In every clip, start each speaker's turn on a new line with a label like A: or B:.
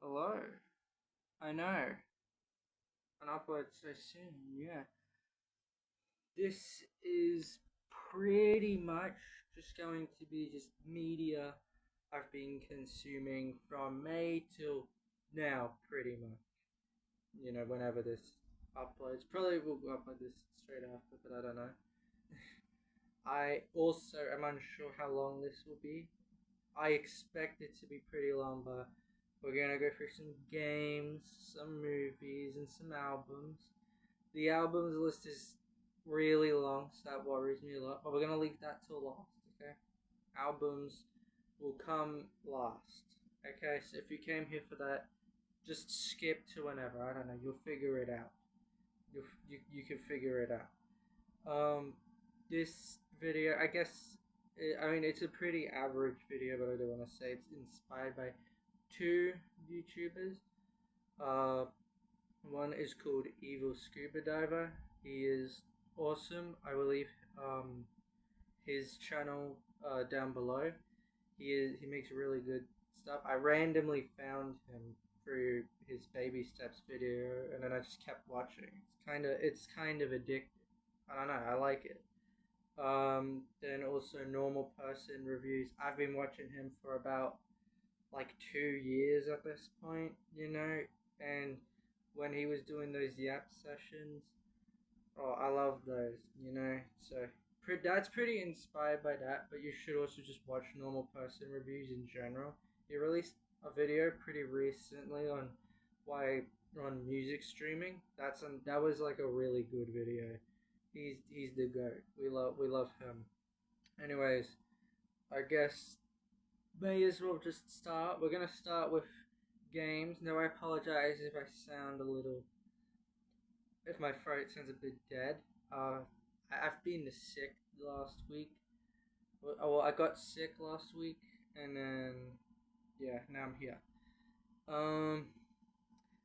A: Hello. I know. An upload so soon, yeah. This is pretty much just going to be just media I've been consuming from May till now, pretty much. Whenever this uploads. Probably will upload this straight after, but I don't know. I also am unsure how long this will be. I expect it to be pretty long, but we're gonna go through some games, some movies, and some albums. The albums list is really long, so that worries me a lot, but we're gonna leave that till last, okay? Albums will come last, okay? So if you came here for that, just skip to whenever. I don't know. You'll figure it out. You can figure it out. Um, this video, I guess, it's a pretty average video, but I do want to say it's inspired by two YouTubers. Uh, One is called Evil Scuba Diver. He is awesome. I will leave his channel down below. He makes really good stuff. I randomly found him through his baby steps video, and then I just kept watching. It's kind of addictive. I don't know. I like it. Then also normal person reviews. I've been watching him for about like 2 years at this point, and when he was doing those Yap sessions, oh, I love those. So that's pretty inspired by that, but you should also just watch normal person reviews in general. He released a video pretty recently why on music streaming. That was like a really good video. He's the goat. We love him. Anyways, I guess may as well just start. We're gonna start with games. Now I apologize if I sound a little, if my throat sounds a bit dead. I've been sick last week. Well, I got sick last week, and then yeah, now I'm here. Um,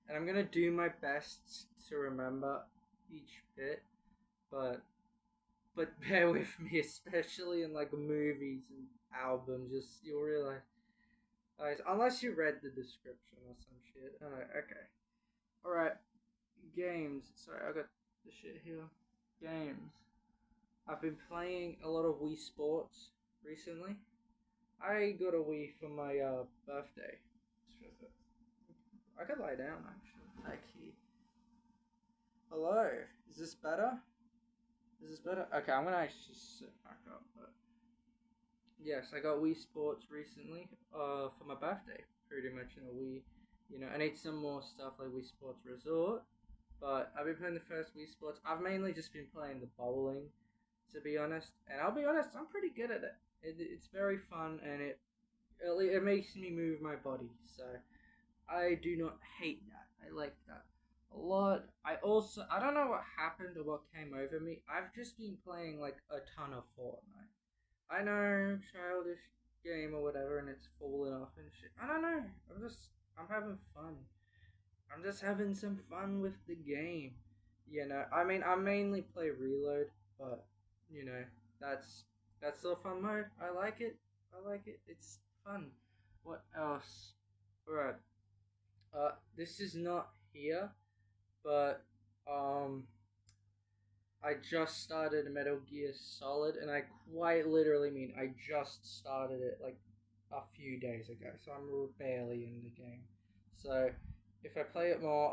A: and I'm gonna do my best to remember each bit, but bear with me, especially in like movies and albums. Just you'll realize, unless you read the description or some shit. Okay, all right. Games. Sorry, I got the shit here. Games. I've been playing a lot of Wii Sports recently. I got a Wii for my birthday. I could lie down actually. Okay. Hello. Is this better? Is this better? Okay, I'm gonna actually sit back up. But yes, I got Wii Sports recently. For my birthday, pretty much in a Wii. I need some more stuff like Wii Sports Resort. But I've been playing the first Wii Sports. I've mainly just been playing the bowling, to be honest. And I'll be honest, I'm pretty good at it. It's very fun, and it makes me move my body. So I do not hate that. I like that a lot. I don't know what happened or what came over me. I've just been playing like a ton of Fortnite. I know, childish game or whatever, and it's falling off and shit. I don't know. I'm having fun. I'm just having some fun with the game. I mean, I mainly play Reload, but you know, that's that's still fun mode. I like it. I like it. It's fun. What else? Alright. This is not here, but um, I just started Metal Gear Solid, and I quite literally mean I just started it like a few days ago. So I'm barely in the game. So if I play it more,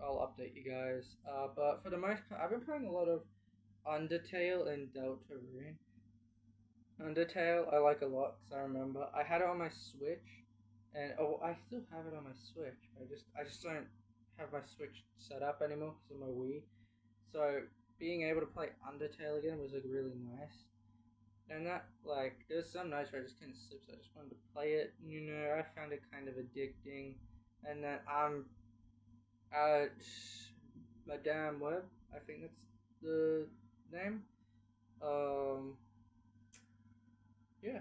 A: I'll update you guys. But for the most part, I've been playing a lot of Undertale and Deltarune. Undertale I like a lot because I remember I had it on my Switch, and I still have it on my Switch. I just don't have my Switch set up anymore because of my Wii. So being able to play Undertale again was like really nice. And that there's some nights where I just couldn't sleep, so I just wanted to play it. I found it kind of addicting. And then I'm at Madame Web, I think that's the name. Um, yeah,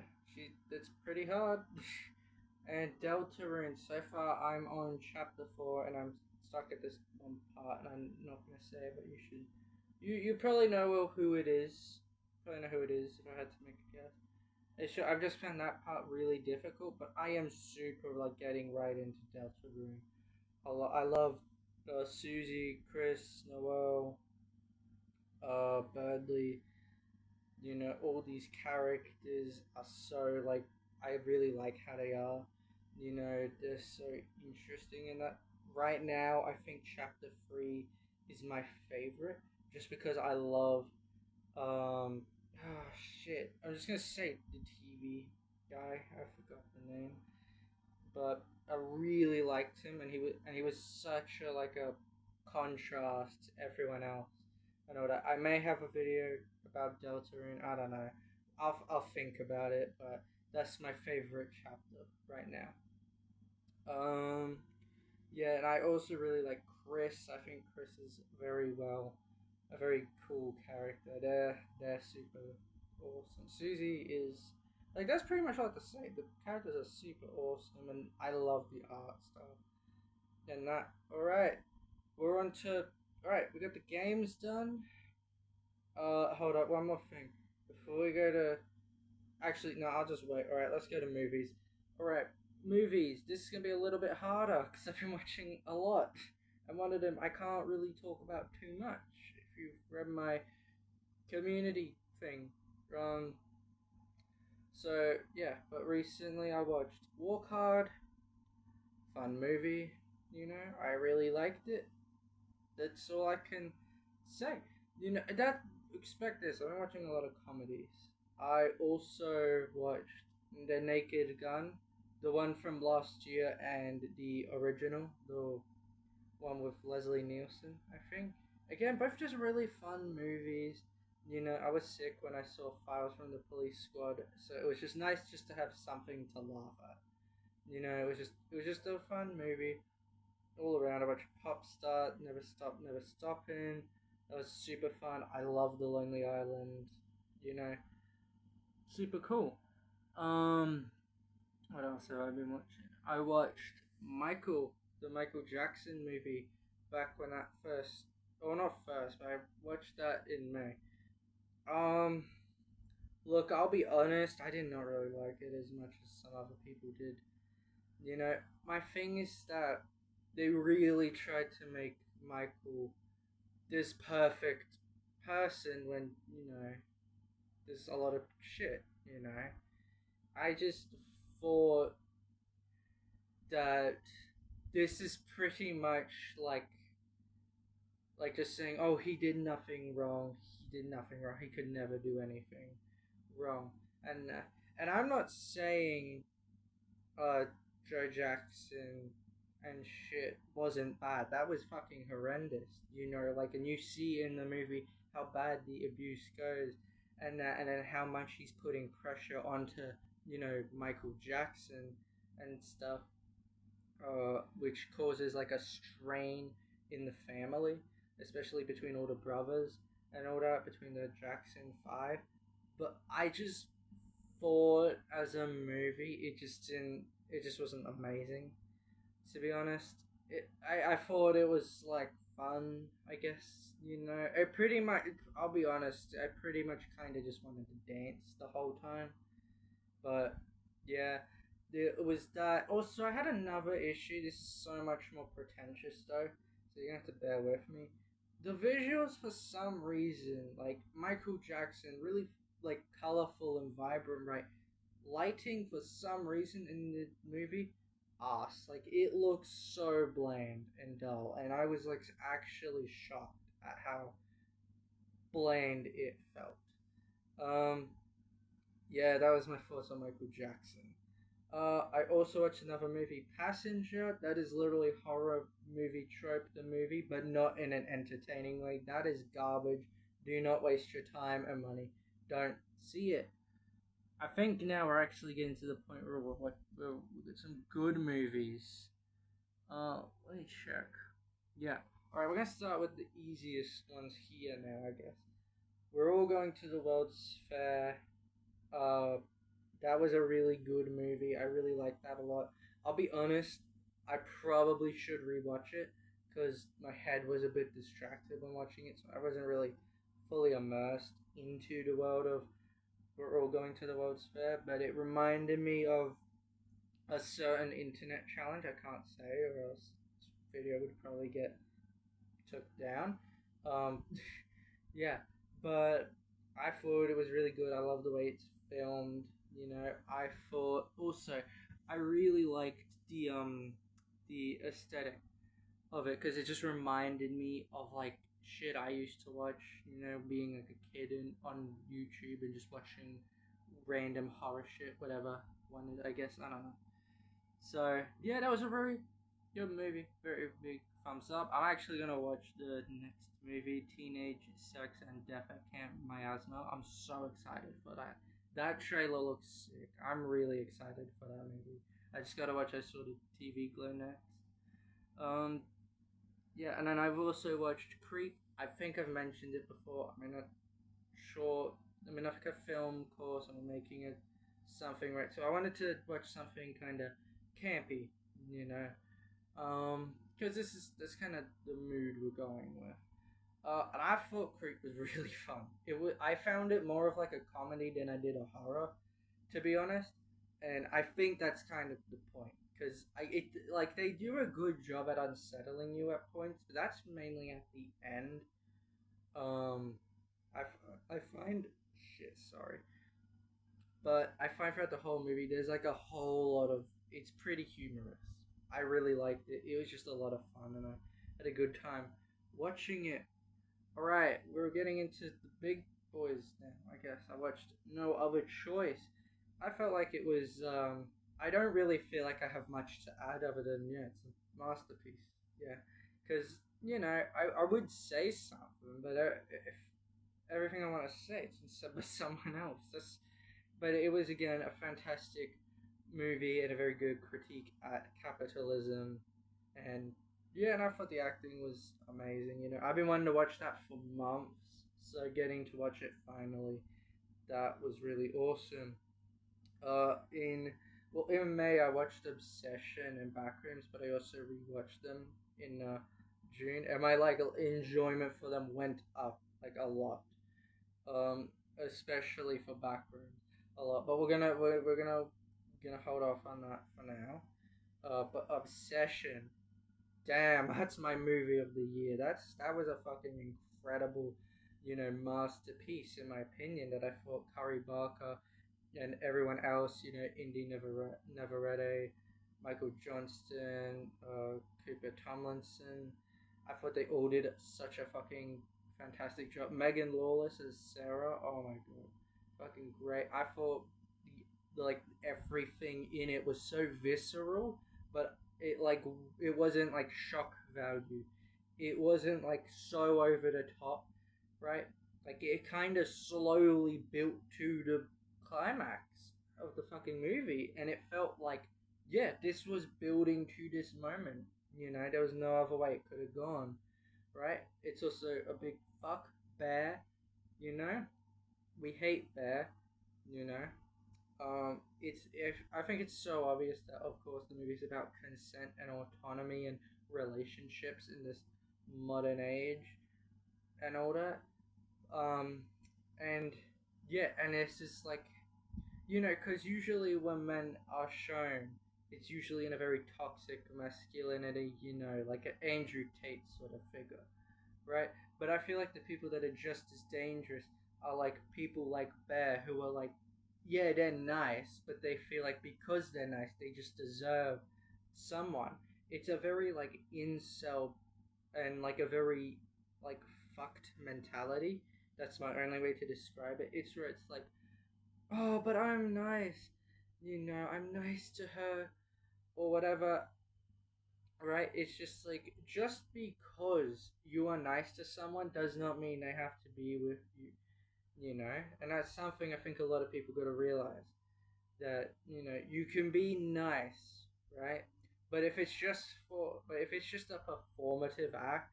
A: that's pretty hard. And Deltarune, so far I'm on chapter 4, and I'm stuck at this one part, and I'm not gonna say it, but you should. You probably know who it is. Probably know who it is if I had to make a guess. I've just found that part really difficult, but I am super like getting right into Deltarune. I love Susie, Chris, Noel, Birdley. You know, all these characters are so like I really like how they are. You know, they're so interesting, and that right now I think Chapter 3 is my favorite, just because I love oh shit. I'm just gonna say the TV guy. I forgot the name, but I really liked him, and he was such a like a contrast to everyone else. I know that I may have a video about Deltarune. I don't know. I'll think about it, but that's my favorite chapter right now. Um, yeah, and I also really like Chris. I think Chris is a very cool character. They're super awesome. Susie is like that's pretty much all I have to say. The characters are super awesome, and I love the art style. And that all right, we're on to all right. We got the games done. Hold up, one more thing before we go to. Actually, no, I'll just wait. All right, let's go to movies. All right, movies. This is gonna be a little bit harder because I've been watching a lot, and one of them I can't really talk about too much. If you've read my community thing, um, so yeah. But recently I watched Walk Hard. Fun movie. You know, I really liked it. That's all I can say. You know, that expect this. I've been watching a lot of comedies. I also watched The Naked Gun, the one from last year, and the original, the one with Leslie Nielsen, I think. Again, both just really fun movies. You know, I was sick when I saw Files from the Police Squad, so it was just nice just to have something to laugh at. You know, it was just a fun movie all around. I watched Popstar, Never Stop, Never Stopping. That was super fun. I love The Lonely Island. You know, super cool. Um, what else have I been watching? I watched Michael, the Michael Jackson movie, back when that first, or not first, but I watched that in May. Um, look, I'll be honest, I did not really like it as much as some other people did. You know, my thing is that they really tried to make Michael this perfect person when, you know, there's a lot of shit, you know. I just thought that this is pretty much like just saying, "Oh, he did nothing wrong. He did nothing wrong. He could never do anything wrong." And I'm not saying Joe Jackson and shit wasn't bad. That was fucking horrendous. You know, like, and you see in the movie how bad the abuse goes, and then how much he's putting pressure onto Michael Jackson and stuff, which causes like a strain in the family, especially between all the brothers and all that between the Jackson 5. But I just thought as a movie, it just didn't. It just wasn't amazing, to be honest. I thought it was like fun. I guess it pretty much. I'll be honest. I pretty much kind of just wanted to dance the whole time. But yeah, it was that. Also, I had another issue. This is so much more pretentious though, so you're gonna have to bear with me. The visuals, for some reason, like Michael Jackson, really like colorful and vibrant, right? Lighting, for some reason, in the movie, ass. Like it looks so bland and dull, and I was like actually shocked at how bland it felt. Um, yeah, that was my thoughts on Michael Jackson. I also watched another movie, Passenger. That is literally horror movie trope, the movie, but not in an entertaining way. That is garbage. Do not waste your time and money. Don't see it. I think now we're actually getting to the point where we've got some good movies. Let me check. Yeah. Alright, we're gonna start with the easiest ones here now, I guess. We're all going to the World's Fair. Uh, that was a really good movie. I really liked that a lot. I'll be honest, I probably should rewatch it because my head was a bit distracted when watching it, so I wasn't really fully immersed into the world of we're all going to the World's Fair, but it reminded me of a certain internet challenge. I can't say, or else this video would probably get took down. Um, yeah, but I thought it was really good. I love the way it's filmed. You know, I thought also I really liked the aesthetic of it because it just reminded me of like shit I used to watch. You know, being like a kid and on YouTube and just watching random horror shit, whatever one is. I guess I don't know. So yeah, that was a very good movie. Very big thumbs up. I'm actually gonna watch the next movie, Teenage Sex and Death at Camp Miasma. I'm so excited for that. That trailer looks sick. I'm really excited for that movie. I just gotta watch. I saw the TV Glow next. Um, yeah, and then I've also watched Creep. I think I've mentioned it before. I mean, not sure. I mean, like a film course. I'm making it something right. So I wanted to watch something kind of campy, you know, because this kind of the mood we're going with. And I thought Creep was really fun. I found it more of like a comedy than I did a horror, to be honest. And I think that's kind of the point because like they do a good job at unsettling you at points, but that's mainly at the end. Um, I find shit. Sorry, but I find throughout the whole movie there's like a whole lot of it's pretty humorous. I really liked it. It was just a lot of fun, and I had a good time watching it. All right, we're getting into the big boys now. I guess I watched No Other Choice. I felt like it was. I don't really feel like I have much to add other than yeah, it's a masterpiece. Yeah, because you know I would say something, but if everything I want to say it's said by someone else, but it was again a fantastic movie and a very good critique at capitalism, and yeah, and I thought the acting was amazing. You know, I've been wanting to watch that for months, so getting to watch it finally, that was really awesome. In well, in May I watched Obsession and Backrooms, but I also rewatched them in June, and my like enjoyment for them went up like a lot. Um, Especially for Backrooms, a lot. But we're gonna hold off on that for now. But Obsession, damn, that's my movie of the year. That was a fucking incredible, you know, masterpiece in my opinion. That I thought Curry Barker and everyone else, you know, Indy Navarrete, Michael Johnston, Cooper Tomlinson. I thought they all did such a fucking fantastic job. Megan Lawless as Sarah. Oh my god, fucking great. I thought like everything in it was so visceral, but it wasn't like shock value. It wasn't like so over the top, right? Like it kind of slowly built to the climax of the fucking movie, and it felt like yeah, this was building to this moment. You know, there was no other way it could have gone, right? It's also a big fuck bear. You know, we hate bear. You know, I think it's so obvious that of course the movie's about consent and autonomy and relationships in this modern age and all that. Um, and yeah, and it's just like you know, because usually when men are shown, it's usually in a very toxic masculinity, you know, like an Andrew Tate sort of figure, right? But I feel like the people that are just as dangerous are like people like Bear who are like, yeah, they're nice, but they feel like because they're nice, they just deserve someone. It's a very like incel and like a very like fucked mentality. That's my only way to describe it. It's where it's like, oh, but I'm nice, you know, I'm nice to her or whatever, right? It's just like just because you are nice to someone does not mean they have to be with you, you know. And that's something I think a lot of people got to realize that you know you can be nice, right? But if it's just a performative act,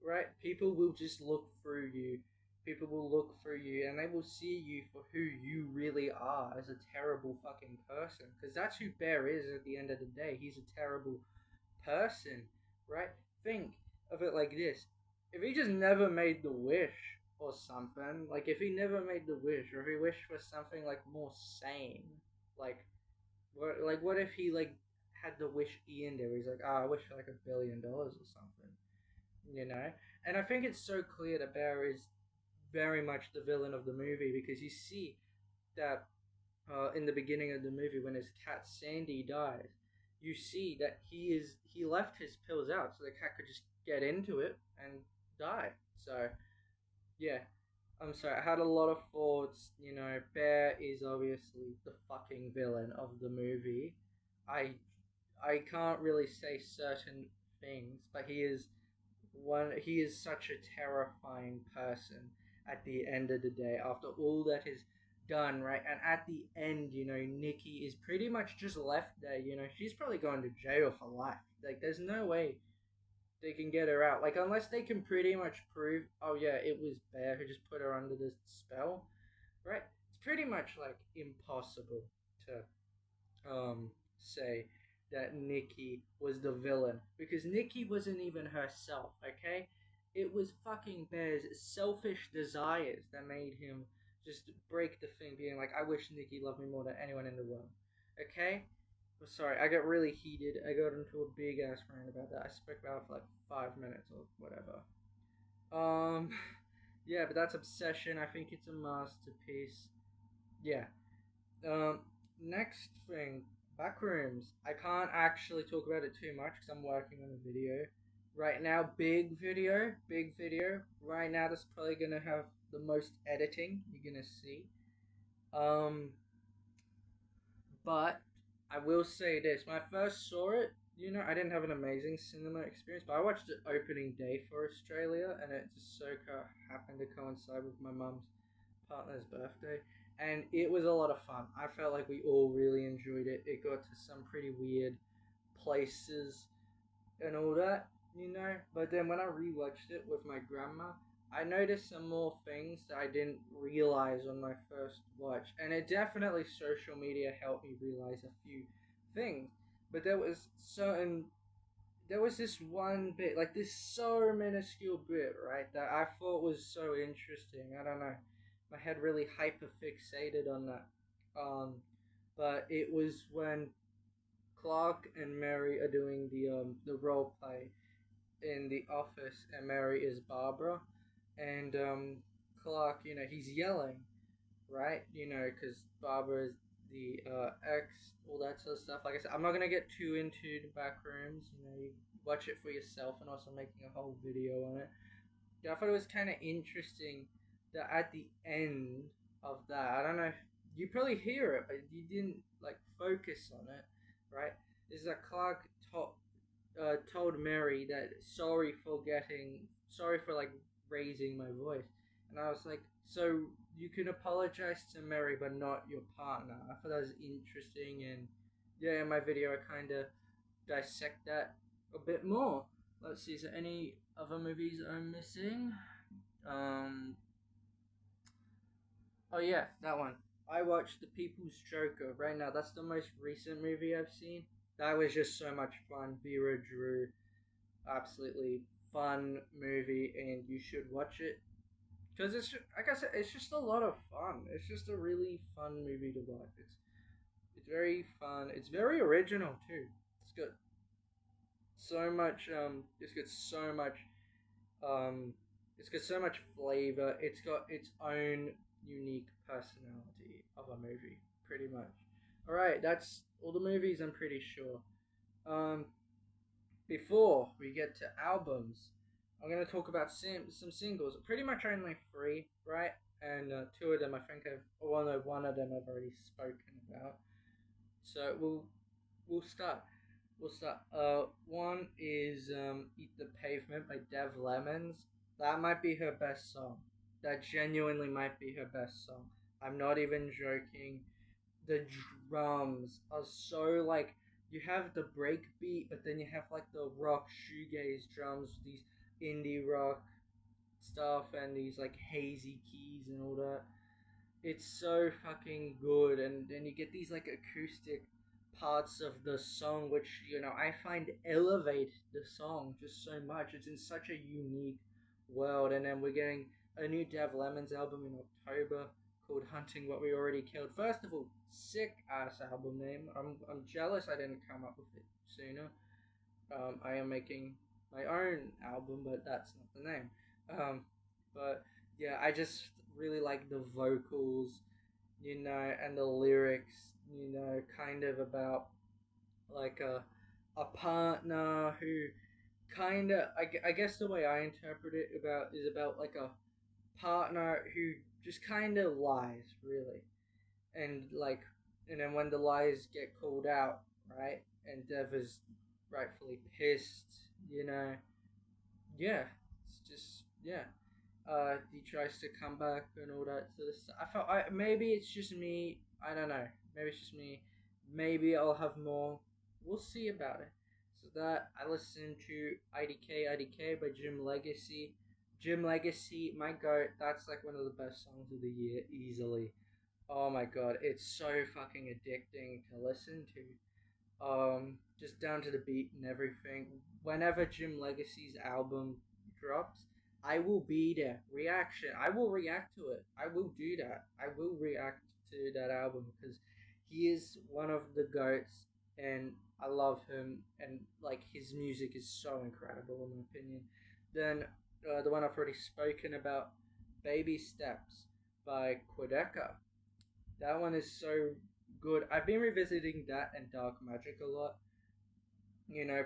A: right? People will just look through you. People will look through you and they will see you for who you really are as a terrible fucking person. Because that's who Bear is at the end of the day. He's a terrible person, right? Think of it like this: if he just never made the wish, or something. Like if he never made the wish, or if he wished for something like more sane, like what if he like had the wish Ian did? Where he's like, I wish for like $1 billion or something, you know. And I think it's so clear that Bear is very much the villain of the movie because you see that in the beginning of the movie when his cat Sandy dies, you see that he left his pills out so the cat could just get into it and die. So yeah, I'm sorry. I had a lot of thoughts. You know, Bear is obviously the fucking villain of the movie. I I can't really say certain things, but he is such a terrifying person at the end of the day after all that is done, right? And at the end, you know, Nikki is pretty much just left there, you know. She's probably going to jail for life. Like there's no way they can get her out. Like unless they can pretty much prove, oh yeah, it was Bear who just put her under this spell, right? It's pretty much like impossible to say that Nikki was the villain because Nikki wasn't even herself, okay? It was fucking Bear's selfish desires that made him just break the thing, being like, I wish Nikki loved me more than anyone in the world, okay? I'm sorry, I got really heated. I got into a big ass rant about that. I spoke about it for like 5 minutes or whatever. Um, yeah, but that's Obsession. I think it's a masterpiece. Yeah, um, next thing, Backrooms. I can't actually talk about it too much because I'm working on a video right now. Big video. Right now, that's probably gonna have the most editing you're gonna see. Um, but I will say this: when I first saw it, you know, I didn't have an amazing cinema experience, but I watched it opening day for Australia, and it just so happened to coincide with my mum's partner's birthday, and it was a lot of fun. I felt like we all really enjoyed it. It got to some pretty weird places and all that, you know. But then when I rewatched it with my grandma, I noticed some more things that I didn't realize on my first watch, and it definitely social media helped me realize a few things. But there was this one bit, like this so minuscule bit, right, that I thought was so interesting. I don't know, my head really hyper fixated on that. Um, but it was when Clark and Mary are doing the role play in the office, and Mary is Barbara, and Clark, you know, he's yelling, right? You know, because Barbara is the ex, all that sort of stuff. Like I said, I'm not gonna get too into the back rooms. You know, you watch it for yourself, and also making a whole video on it. Yeah, I thought it was kind of interesting that at the end of that, I don't know, you probably hear it, but you didn't like focus on it, right? Is that Clark told Mary that sorry for like raising my voice, and I was like, so you can apologize to Mary, but not your partner. I thought that was interesting, and yeah, in my video, I kind of dissect that a bit more. Let's see, is there any other movies I'm missing? Um, oh yeah, that one. I watched The People's Joker right now. That's the most recent movie I've seen. That was just so much fun. Vera Drew, absolutely fun movie, and you should watch it because like I said, it's just a lot of fun. It's just a really fun movie to watch. It's very fun. It's very original too. It's got so much. It's got so much. Um, it's got so much flavor. It's got its own unique personality of a movie, pretty much. All right, that's all the movies. I'm pretty sure. Um, Before we get to albums, I'm gonna talk about some singles. Pretty much only three, right? And two of them I think well, no, one of them I've already spoken about. So we'll start. We'll start. One is "Eat the Pavement" by Dev Lemons. That might be her best song. That genuinely might be her best song. I'm not even joking. The drums are so like you have the break beat, but then you have like the rock shoegaze drums, these indie rock stuff, and these like hazy keys and all that. It's so fucking good, and then you get these like acoustic parts of the song, which you know I find elevate the song just so much. It's in such a unique world, and then we're getting a new Dev Lemons album in October called Hunting What We Already Killed. First of all, sick ass album name. I'm jealous I didn't come up with it sooner. I am making my own album, but that's not the name. Um, but yeah, I just really like the vocals, and the lyrics, kind of about like a partner who kind of I guess the way I interpret it about like a partner who just kind of lies really, and like and then when the lies get called out, right, and Dev is rightfully pissed, yeah, it's just yeah. He tries to come back and all that sort of stuff. Maybe it's just me. I don't know. Maybe it's just me. Maybe I'll have more. We'll see about it. So that I listened to IDK by Jim Legacy. Jim Legacy, my goat. That's like one of the best songs of the year, easily. Oh my god, it's so fucking addicting to listen to. Just down to the beat and everything. Whenever Jim Legacy's album drops, I will be there. Reaction. I will react to it. I will do that. I will react to that album because he is one of the goats, and I love him. And like his music is so incredible, in my opinion. Then the one I've already spoken about, "Baby Steps" by Quadeca. That one is so good. I've been revisiting that and Dark Magic a lot.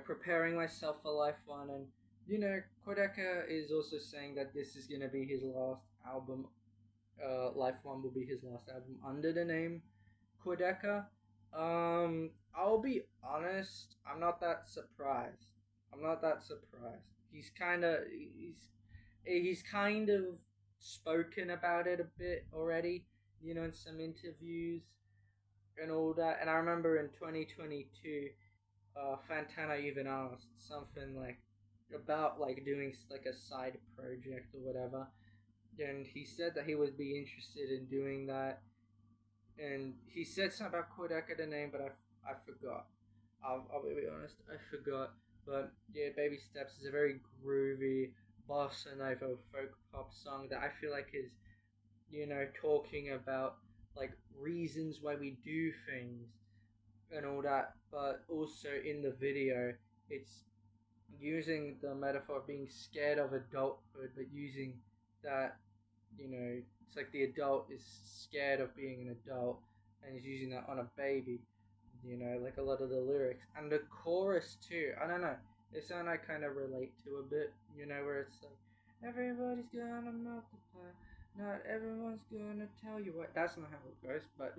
A: Preparing myself for Life One, and Quadeca is also saying that this is gonna be his last album. Life One will be his last album under the name Quadeca. I'll be honest. I'm not that surprised. I'm not that surprised. He's kind of spoken about it a bit already. In some interviews and all that. And I remember in 2022, Fantana even asked something like about like doing like a side project or whatever, and he said that he would be interested in doing that. And he said something about Quadeca the name, but I forgot. I'll be honest, I forgot. But yeah, Baby Steps is a very groovy bossa nova folk pop song that I feel like is talking about like reasons why we do things and all that, but also in the video, it's using the metaphor of being scared of adulthood, but using that, it's like the adult is scared of being an adult, and he's using that on a baby, like a lot of the lyrics. And the chorus too, I don't know, it's something I kind of relate to a bit, where it's like, everybody's gonna multiply, not everyone's gonna tell you what. That's not how it goes, but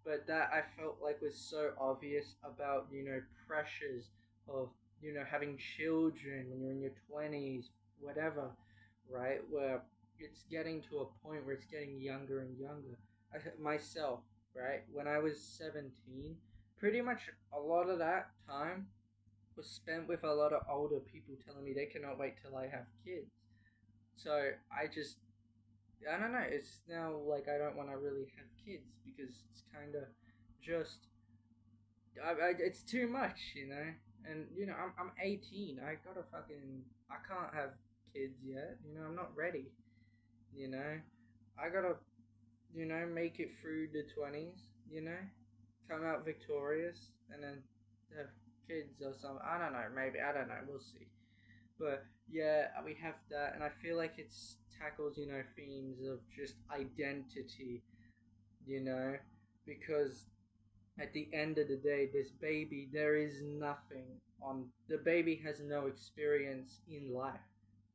A: but that I felt like was so obvious about pressures of having children when you're in your 20s, whatever, right? Where it's getting to a point where it's getting younger and younger. Myself, right? When I was 17, pretty much a lot of that time was spent with a lot of older people telling me they cannot wait till I have kids. So I don't know. It's now like I don't want to really have kids because it's kind of just it's too much, And I'm 18. I gotta I can't have kids yet. I'm not ready. I gotta make it through the 20s. Come out victorious and then have kids or something. I don't know. Maybe I don't know. We'll see. But yeah, we have that, and I feel like it tackles themes of just identity, because at the end of the day, this baby, there is nothing on the baby has no experience in life,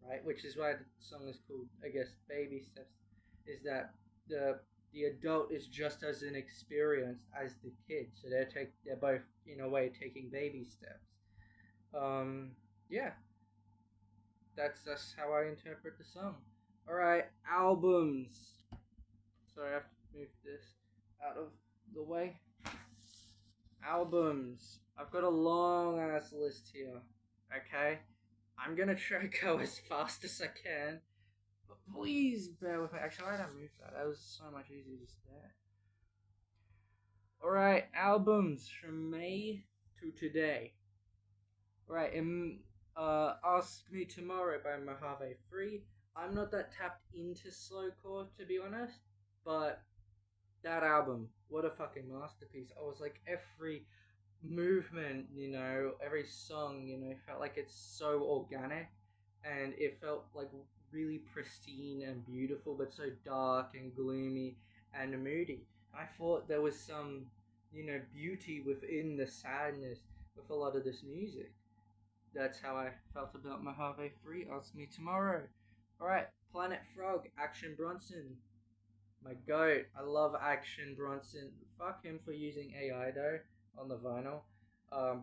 A: right? Which is why the song is called, I guess, Baby Steps. Is that the adult is just as inexperienced as the kid, so they're both in a way taking baby steps. Yeah, that's how I interpret the song. Alright, albums. Sorry, I have to move this out of the way. Albums. I've got a long ass list here. Okay? I'm gonna try to go as fast as I can. But please bear with me. Actually, I don't move that. That was so much easier just there. Alright, albums from May to today. Right, Ask Me Tomorrow by Mojave. Free. I'm not that tapped into slowcore to be honest, but that album, what a fucking masterpiece. I was like every movement, every song, felt like it's so organic and it felt like really pristine and beautiful, but so dark and gloomy and moody. I thought there was some, beauty within the sadness with a lot of this music. That's how I felt about Mojave 3. Ask me tomorrow. Alright, Planet Frog, Action Bronson. My goat. I love Action Bronson. Fuck him for using AI though on the vinyl.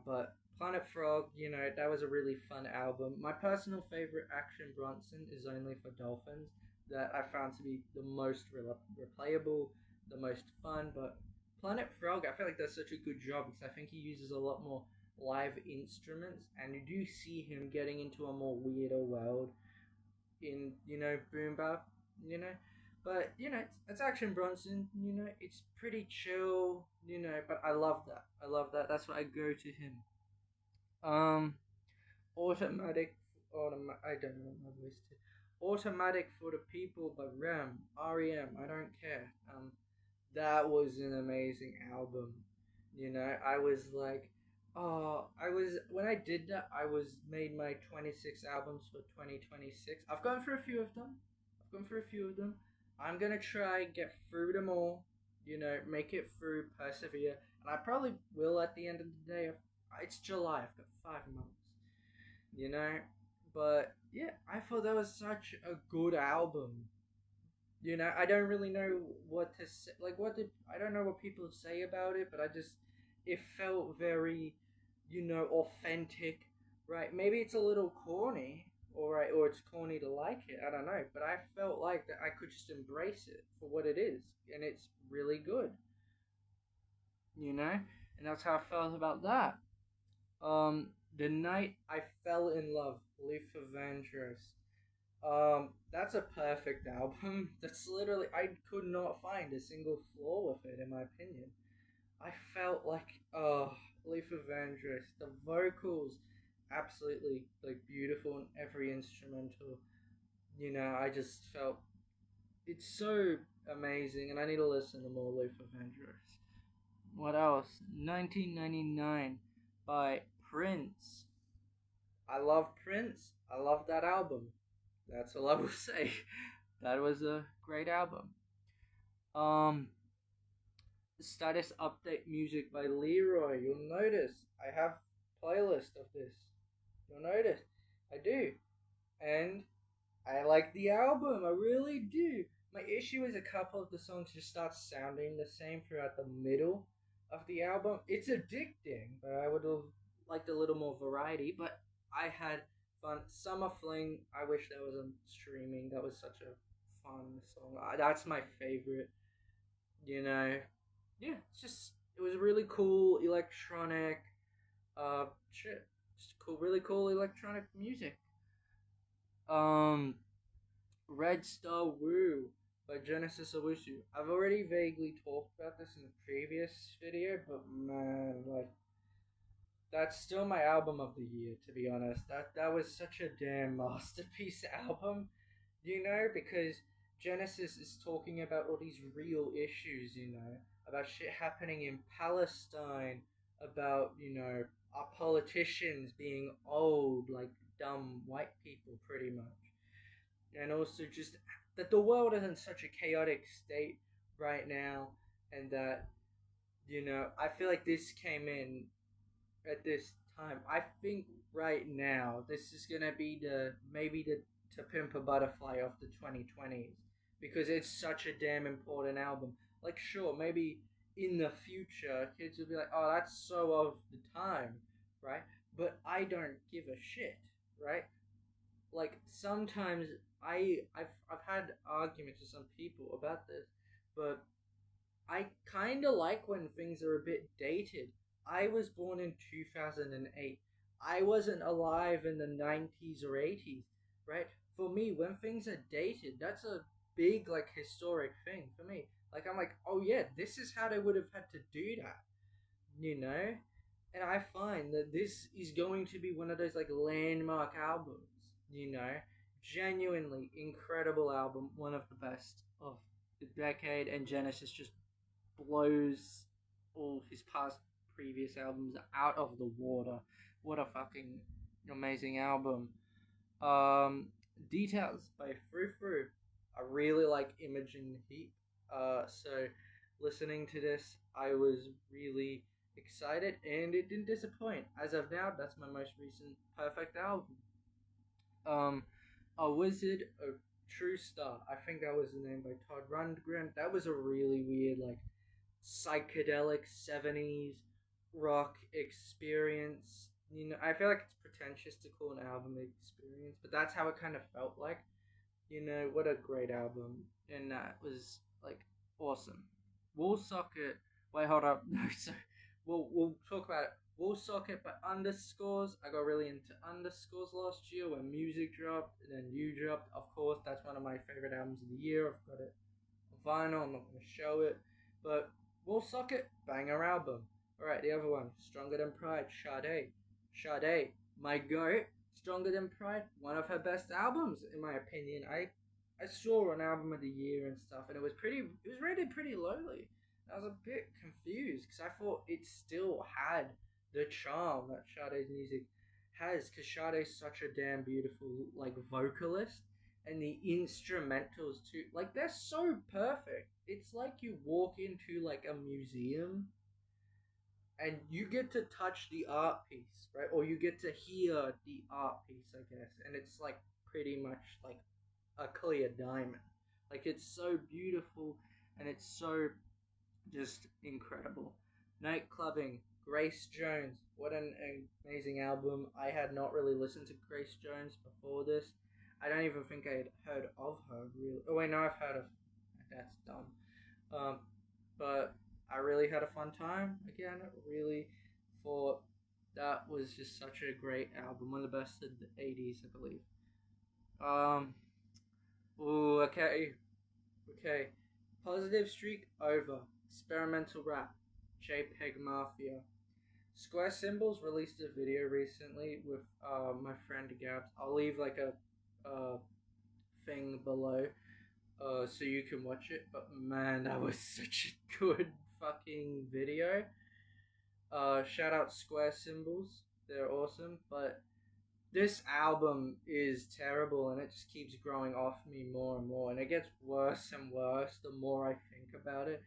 A: But Planet Frog, that was a really fun album. My personal favorite Action Bronson is Only for Dolphins, that I found to be the most replayable, the most fun. But Planet Frog, I feel like does such a good job because I think he uses a lot more live instruments, and you do see him getting into a more weirder world in boom bap, you know. But it's Action Bronson. It's pretty chill. But I love that. I love that. That's why I go to him. Um, automatic. I don't know my voice. Automatic for the People by R.E.M. R.E.M. I don't care. That was an amazing album. I was like, oh, I was when I did that. I was made my 26 albums for 2026. I've gone through a few of them. I'm gonna try get through them all. Make it through, persevere, and I probably will at the end of the day. It's July. I've got 5 months. You know, but yeah, I thought that was such a good album. I don't really know what to say. Like, I don't know what people say about it, but it felt very, authentic, right? Maybe it's a little corny, or it's corny to like it. I don't know, but I felt like that I could just embrace it for what it is, and it's really good, and that's how I felt about that. The night I fell in love, Leaf of Vandross. That's a perfect album. That's literally I could not find a single flaw with it in my opinion. I felt like Leaf of Vandross, the vocals absolutely like beautiful in every instrumental. I just felt it's so amazing and I need to listen to more Leaf of Vandross. What else? 1999 by Prince. I love Prince. I love that album. That's all I will say. That was a great album. Um, Status update music by Leroy. You'll notice I have playlist of this. You'll notice I do, and I like the album. I really do. My issue is a couple of the songs just start sounding the same throughout the middle of the album. It's addicting, but I would have liked a little more variety. But I had fun. Summer Fling. I wish that was on streaming. That was such a fun song. That's my favorite. You know, yeah. It was really cool electronic. Shit. Just cool, really cool electronic music. Um, Redstar Woo by Genesis Owusu. I've already vaguely talked about this in the previous video, but man, like that's still my album of the year, to be honest. That was such a damn masterpiece album, because Genesis is talking about all these real issues, about shit happening in Palestine, about, our politicians being old, like dumb white people, pretty much. And also just that the world is in such a chaotic state right now, and that, I feel like this came in at this time. I think right now this is gonna be maybe the To Pimp a Butterfly of the 2020s because it's such a damn important album. Like, sure, maybe in the future kids will be like, "Oh, that's so of the time," right? But I don't give a shit, right? Like sometimes I've had arguments with some people about this, but I kind of like when things are a bit dated. I was born in 2008. I wasn't alive in the 90s or 80s, right? For me, when things are dated, that's a big, like, historic thing for me. Like, I'm like, oh yeah, this is how they would have had to do that, you know? And I find that this is going to be one of those, like, landmark albums, genuinely incredible album, one of the best of the decade, and Genesis just blows all his past previous albums out of the water. What a fucking amazing album. Um, Details by Frou. I really like Imogen Heap. So listening to this, I was really excited, and it didn't disappoint. As of now, that's my most recent perfect album. Um, A Wizard, a True Star. I think that was the name by Todd Rundgren. That was a really weird, like, psychedelic 70s rock experience. You know, I feel like it's pretentious to call an album experience, but that's how it kind of felt like. You know, what a great album. And that was, like, awesome. Wallsocket. Wait, hold up. No, so we'll talk about it. Wallsocket by Underscores. I got really into Underscores last year when music dropped, and then you dropped. Of course, that's one of my favorite albums of the year. I've got it on vinyl. I'm not going to show it. But Wallsocket, banger album. Alright, the other one, Stronger Than Pride, Sade, my goat. Stronger Than Pride, one of her best albums, in my opinion. I saw an album of the year and stuff, and it was rated pretty lowly. I was a bit confused because I thought it still had the charm that Sade's music has, because Sade's such a damn beautiful, like, vocalist, and the instrumentals too, like, they're so perfect. It's like you walk into, like, a museum and you get to touch the art piece, right? Or you get to hear the art piece, I guess, and it's like pretty much like a clear diamond. Like, it's so beautiful and it's so just incredible. Nightclubbing, Grace Jones. What an amazing album. I had not really listened to Grace Jones before this. I don't even think I had heard of her, really. Oh, wait, no, I've heard of. That's dumb. But I really had a fun time. Again, really thought that was just such a great album. One of the best of the 80s, I believe. Ooh, okay. Positive Streak over. Experimental Rap. JPEGMAFIA. Square Symbols released a video recently with my friend Gabs. I'll leave like a thing below so you can watch it. But man, that was such a good fucking video. Shout out Square Symbols. They're awesome. But this album is terrible, and it just keeps growing off me more and more, and it gets worse and worse the more I think about it.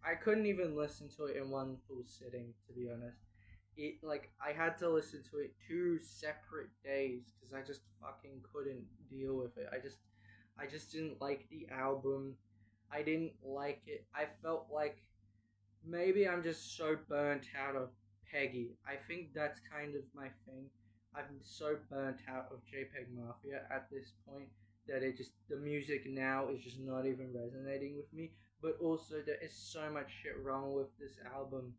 A: I couldn't even listen to it in one full sitting, to be honest. I had to listen to it 2 separate days because I just fucking couldn't deal with it. I just didn't like the album. I didn't like it. I felt like maybe I'm just so burnt out of Peggy. I think that's kind of my thing. I'm so burnt out of JPEGMAFIA at this point that the music now is just not even resonating with me. But also there is so much shit wrong with this album.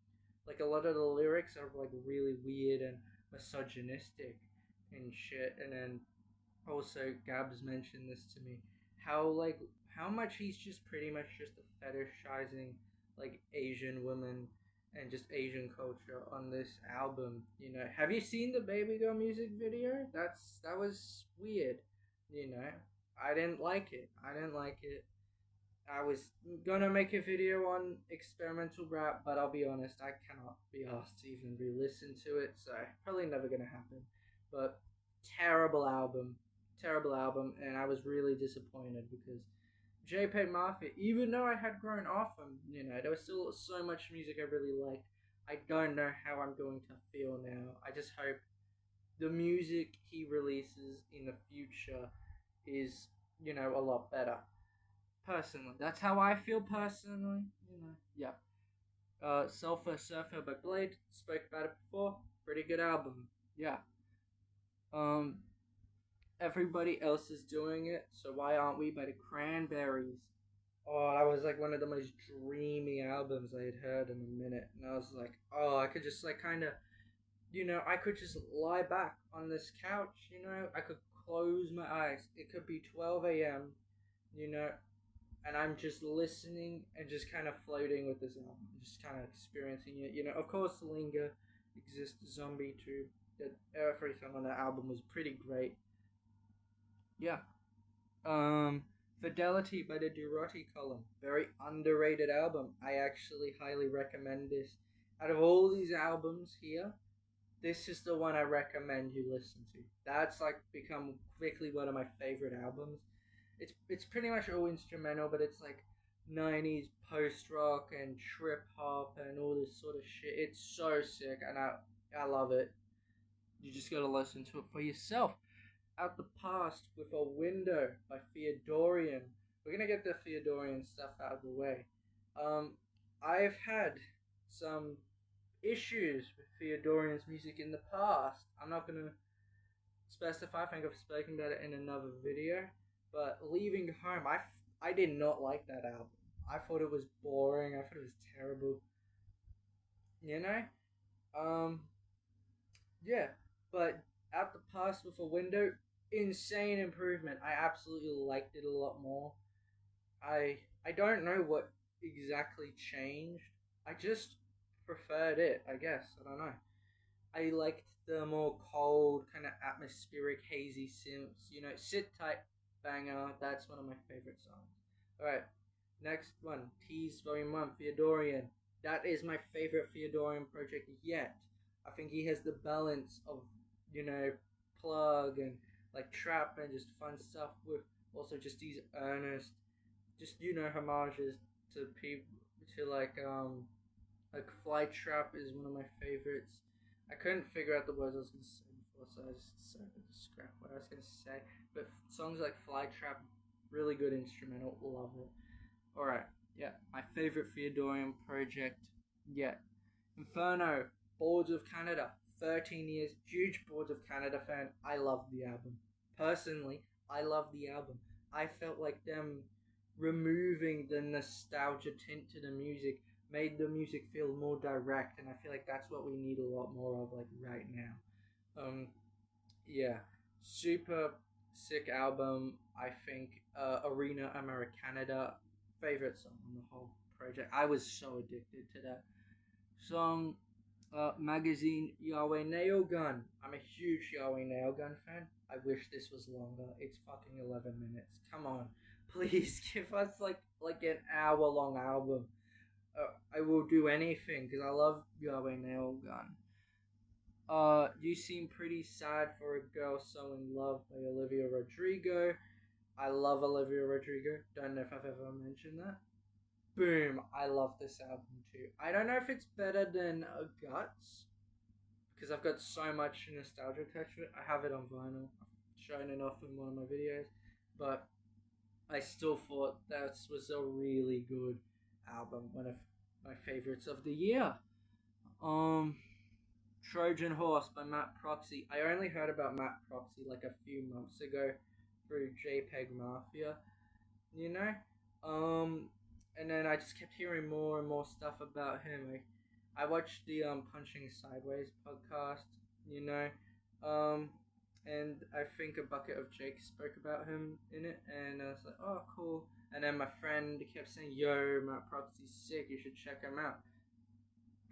A: Like, a lot of the lyrics are like really weird and misogynistic and shit. And then also Gabs mentioned this to me, how much he's just pretty much just fetishizing like Asian women and just Asian culture on this album. You know, have you seen the Baby Girl music video? That was weird. You know, I didn't like it. I was gonna make a video on experimental rap, but I'll be honest, I cannot be asked to even re-listen to it, so probably never gonna happen. But terrible album, and I was really disappointed because JPEGMAFIA, even though I had grown off him, you know, there was still so much music I really liked. I don't know how I'm going to feel now. I just hope the music he releases in the future is, you know, a lot better. Personally, that's how I feel personally. You know, yeah. Sulfur Surfer by Bladee. Spoke about it before. Pretty good album. Yeah. Everybody else is doing it, so why aren't we? By the Cranberries. Oh, that was like one of the most dreamy albums I had heard in a minute, and I was like, oh, I could just like kind of, you know, I could just lie back on this couch. You know, I could close my eyes. It could be 12 a.m. You know, and I'm just listening and just kind of floating with this album, just kind of experiencing it. You know, of course, Linger exists, Zombie too. Everything on that album was pretty great. Yeah. Um, Fidelity by the Durutti column. Very underrated album. I actually highly recommend this. Out of all these albums here, this is the one I recommend you listen to. That's like become quickly one of my favorite albums. It's pretty much all instrumental, but it's like 90s post rock and trip hop and all this sort of shit. It's so sick, and I love it. You just gotta listen to it for yourself. Out the Past with a Window by Theodorian. We're gonna get the Theodorian stuff out of the way. Um, I've had some issues with Theodorian's music in the past. I'm not gonna specify. I think I've spoken about it in another video. But Leaving Home, I did not like that album. I thought it was boring. I thought it was terrible. You know? Um, yeah. But Out the Past with a Window, insane improvement. I absolutely liked it a lot more. I don't know what exactly changed. I just preferred it, I guess. I don't know. I liked the more cold, kind of atmospheric, hazy synths. You know, Sit Tight banger. That's one of my favorite songs. Alright, next one. Tease Volume 1, Theodorian. That is my favorite Theodorian project yet. I think he has the balance of, you know, plug and like trap and just fun stuff with also just these earnest, just, you know, homages to people, to like Fly Trap is one of my favorites. I couldn't figure out the words I was gonna say before, so I just decided to scrap what I was gonna say. But songs like Fly Trap, really good instrumental, love it. Alright, yeah, my favorite Theodorian project yet. Inferno, Boards of Canada, 13 years, huge Boards of Canada fan. I love the album. Personally, I love the album. I felt like them removing the nostalgia tint to the music made the music feel more direct, and I feel like that's what we need a lot more of, like, right now. Yeah, super sick album. I think Arena Americanada, favorite song on the whole project. I was so addicted to that song. Magazine Yahweh Nailgun. I'm a huge Yahweh Nailgun fan. I wish this was longer. It's fucking 11 minutes. Come on, please give us like an hour long album. I will do anything because I love Yahweh Nailgun. You Seem Pretty Sad for a Girl So in Love by Olivia Rodrigo. I love Olivia Rodrigo. Don't know if I've ever mentioned that. Boom, I love this album too. I don't know if it's better than Guts, because I've got so much nostalgia attached to it. I have it on vinyl. I've shown it off in one of my videos. But I still thought that was a really good album. One of my favorites of the year. Trojan Horse by Matt Proxy. I only heard about Matt Proxy like a few months ago through JPEGMAFIA, you know? And then I just kept hearing more and more stuff about him. I watched the Punching Sideways podcast, you know, and I think a bucket of Jake spoke about him in it, and I was like, oh, cool. And then my friend kept saying, yo, Matt Proxy's sick, you should check him out.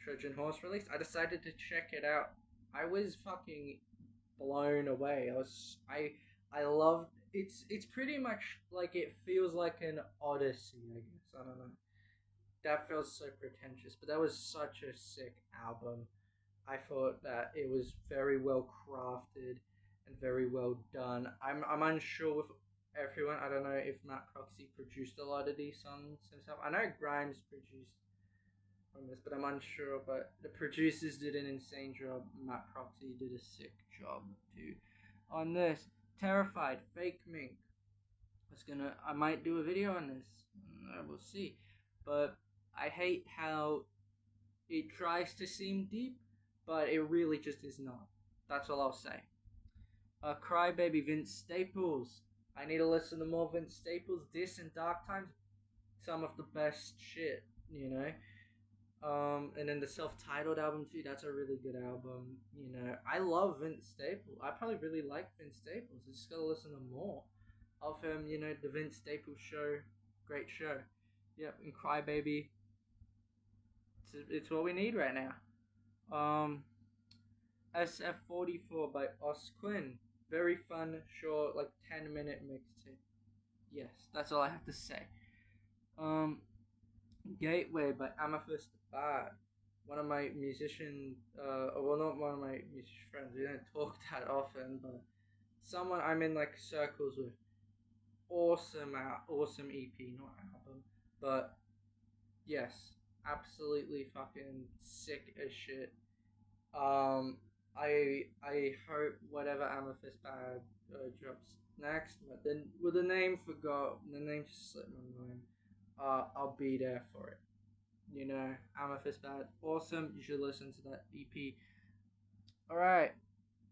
A: Trojan Horse released. I decided to check it out. I was fucking blown away. I loved it's pretty much like it feels like an odyssey, I guess. I don't know. That feels so pretentious, but that was such a sick album. I thought that it was very well crafted and very well done. I'm unsure with everyone. I don't know if Matt Proxy produced a lot of these songs himself. I know Grimes produced on this, but I'm unsure. But the producers did an insane job. Matt Proxy did a sick job too on this. Terrified, Fake Mink. I might do a video on this. We'll see. But I hate how it tries to seem deep, but it really just is not. That's all I'll say. Crybaby, Vince Staples. I need to listen to more Vince Staples. This and Dark Times, some of the best shit, you know. And then the self-titled album too. That's a really good album. You know, I love Vince Staples. I probably really like Vince Staples. I just gotta listen to more of him. You know, the Vince Staples Show, great show. Yep, and Crybaby. It's what we need right now. SF44 by Os Quinn. Very fun, short, like 10-minute mixtape. Yes, that's all I have to say. Um, Gateway by Amethyst Bad. One of my musician, well, not one of my musician friends. We don't talk that often, but someone I'm in like circles with. Awesome EP, not album, but yes, absolutely fucking sick as shit. Um, I hope whatever Amethyst Bad drops next, but then with the name just slipped my mind. I'll be there for it. You know, Amethyst Bad, awesome. You should listen to that EP. All right,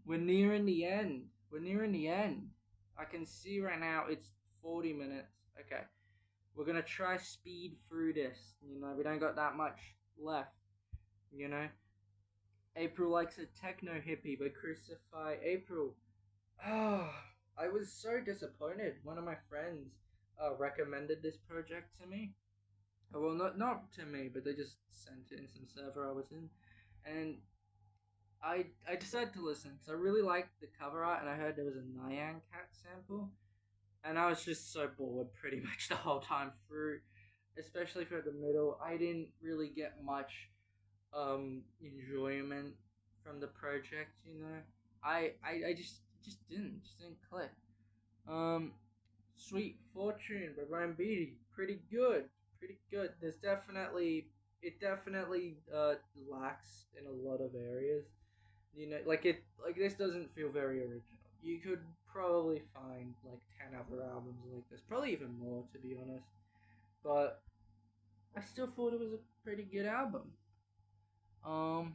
A: we're nearing the end. We're nearing the end. I can see right now it's 40 minutes. Okay, we're gonna try speed through this. You know, we don't got that much left. You know, April likes a techno hippie, but crucify April. Oh, I was so disappointed. One of my friends recommended this project to me. Well, not to me, but they just sent it in some server I was in, and I decided to listen because I really liked the cover art, and I heard there was a Nyan Cat sample, and I was just so bored pretty much the whole time through, especially for the middle. I didn't really get much enjoyment from the project, you know. I just didn't click. Um Sweet Fortune by Ryan Beatty, pretty good. Pretty good. It definitely lacks in a lot of areas. You know, like this doesn't feel very original. You could probably find like 10 other albums like this, probably even more to be honest. But I still thought it was a pretty good album. Um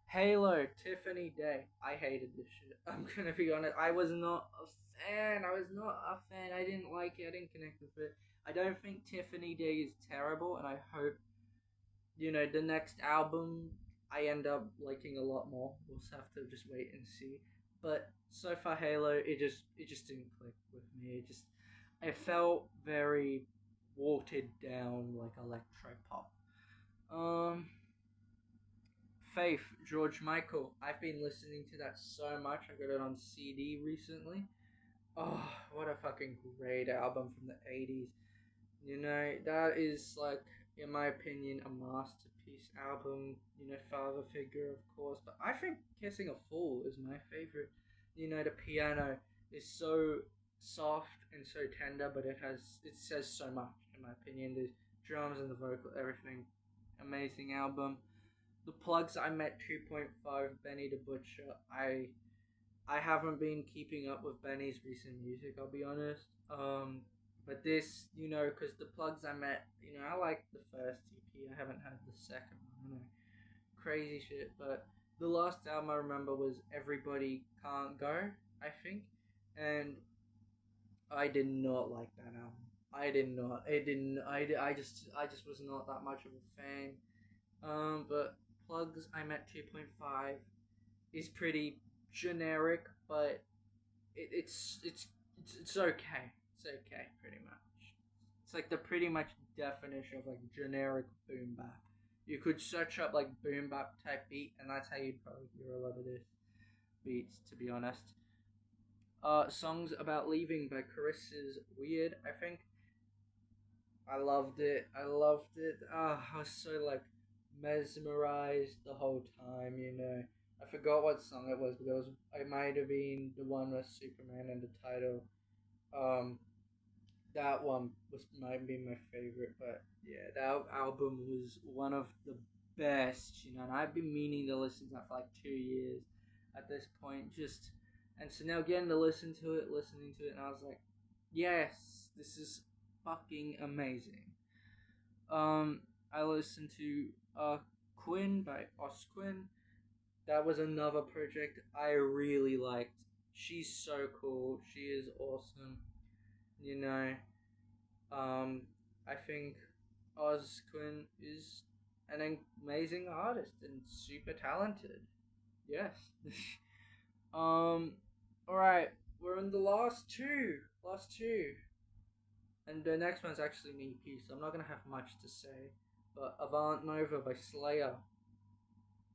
A: Halo, Tiffany Day. I hated this shit. I'm gonna be honest. I was not a fan. I didn't like it. I didn't connect with it. I don't think Tiffany Day is terrible, and I hope, you know, the next album I end up liking a lot more. We'll just have to just wait and see. But so far, Halo, it just didn't click with me. It felt very watered down, like electro pop. Um, Faith, George Michael. I've been listening to that so much. I got it on CD recently. Oh, what a fucking great album from the 80s. You know, that is like, in my opinion, a masterpiece album. You know, Father Figure, of course. But I think Kissing a Fool is my favorite. You know, the piano is so soft and so tender, but it says so much, in my opinion. The drums and the vocal, everything. Amazing album. The Plugs I Met 2.5, Benny the Butcher. I haven't been keeping up with Benny's recent music, I'll be honest. But this, you know, because the Plugs I Met, you know, I like the first EP. I haven't had the second one. You know, crazy shit. But the last album I remember was Everybody Can't Go, I think, and I did not like that album. I did not. It didn't. I just was not that much of a fan. But Plugs I Met 2.5 is pretty generic, but it's okay. It's okay, pretty much. It's like the pretty much definition of like generic boom bap. You could search up like boom bap type beat, and that's how you'd probably hear a lot of this beats. To be honest, songs about leaving by Carissa's Weird. I think I loved it. I loved it. I was so like mesmerized the whole time. You know, I forgot what song it was, but it might have been the one with Superman in the title. Um, that one might be my favorite, but yeah, that album was one of the best. You know, and I've been meaning to listen to that for like 2 years at this point. And so now getting to listening to it, and I was like, yes, this is fucking amazing. I listened to Quinn by Osquin. That was another project I really liked. She's so cool. She is awesome. You know, I think Osquin is an amazing artist and super talented. Yes. All right, we're in the last two. Last two. And the next one's actually an EP, so I'm not gonna have much to say. But Avant Nova by Slayer.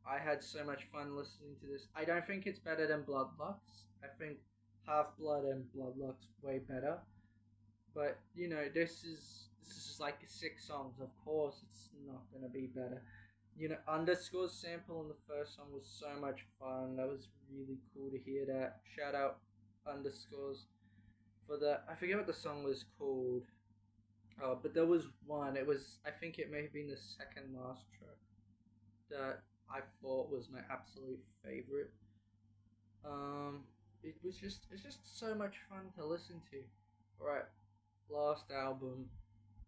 A: I had so much fun listening to this. I don't think it's better than Bloodlux. I think Half Blood and Bloodlux way better. But you know, this is like 6 songs. Of course, it's not gonna be better. You know, Underscore's sample on the first song was so much fun. That was really cool to hear that. Shout out Underscores for that. I forget what the song was called. Oh, but there was one. It was, I think it may have been the second last track that I thought was my absolute favorite. It's just so much fun to listen to. Alright, last album,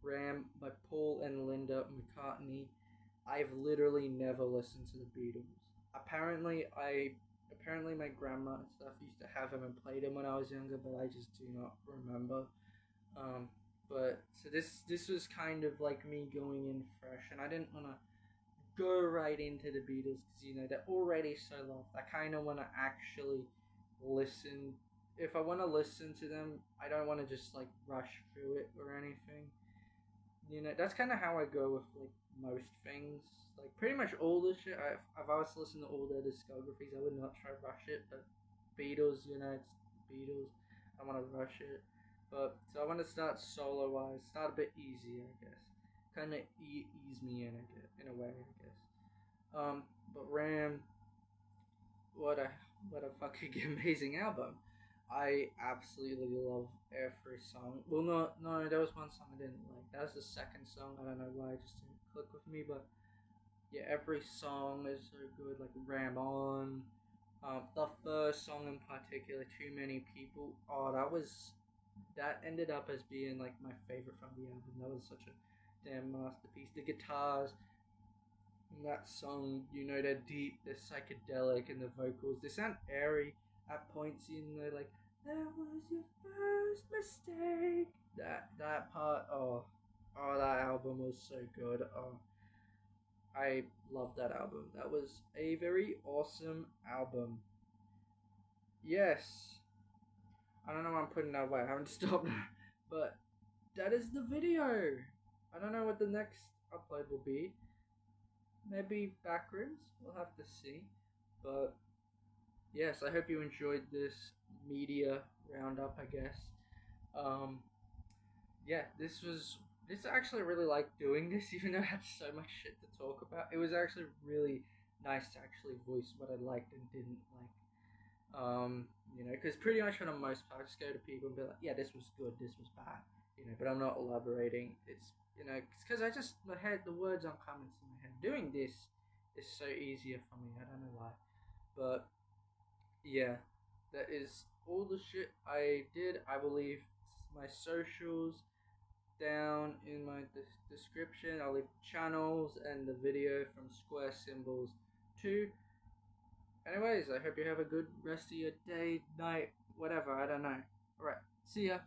A: R.E.M by Paul and Linda McCartney. I've literally never listened to the Beatles. Apparently my grandma and stuff used to have them and play them when I was younger, but I just do not remember. But so this was kind of like me going in fresh, and I didn't want to go right into the Beatles because you know they're already so loved. I kind of want to actually listen. If I want to listen to them, I don't want to just like rush through it or anything. You know, that's kind of how I go with like most things. Like pretty much all the shit. I've always listened to all their discographies. I would not try to rush it, but Beatles, you know, it's Beatles. I want to rush it, but so I want to start solo wise. Start a bit easier, I guess. Kind of ease me in a way, I guess. But R.E.M, what a fucking amazing album. I absolutely love every song. Well, no, there was one song I didn't like. That was the second song. I don't know why it just didn't click with me, but yeah, every song is so good. Like Ram On, the first song in particular, Too Many People. Oh, that ended up as being like my favorite from the album. That was such a damn masterpiece. The guitars in that song, you know, they're deep, they're psychedelic, and the vocals they sound airy at points. You know, like that was your first mistake. That part. That album was so good. Oh, I love that album. That was a very awesome album. Yes, I don't know why I'm putting that away. I haven't stopped, but that is the video. I don't know what the next upload will be. Maybe Backrooms. We'll have to see. But yes, I hope you enjoyed this media roundup. I guess. Yeah, this I actually really liked doing this, even though I had so much shit to talk about. It was actually really nice to actually voice what I liked and didn't like. You know, because pretty much for the most part, I just go to people and be like, yeah, this was good, this was bad, you know, but I'm not elaborating. It's, you know, because I just, the words aren't coming to my head. Doing this is so easier for me, I don't know why. But, yeah, that is all the shit I did. I believe my socials down in my description. I'll leave channels and the video from Square Symbols too. Anyways, I hope you have a good rest of your day, night, whatever, I don't know. Alright, see ya.